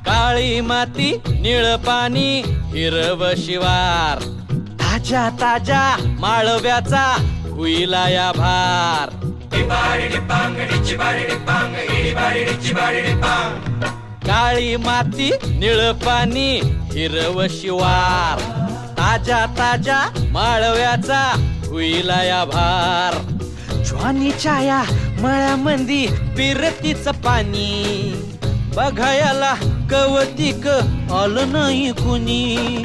काळी माती निळ पाणी हिरव शिवार ताज्या ताज्या माळव्याचा हुईला या भार काळी माती निळ पाणी हिरव शिवार ताज्या ताज्या माळव्याचा हुईला या भार ज्वानीच्या या मळ्यामंदी पिरतीच पाणी बघायला कवतिक आलं नाही कुणी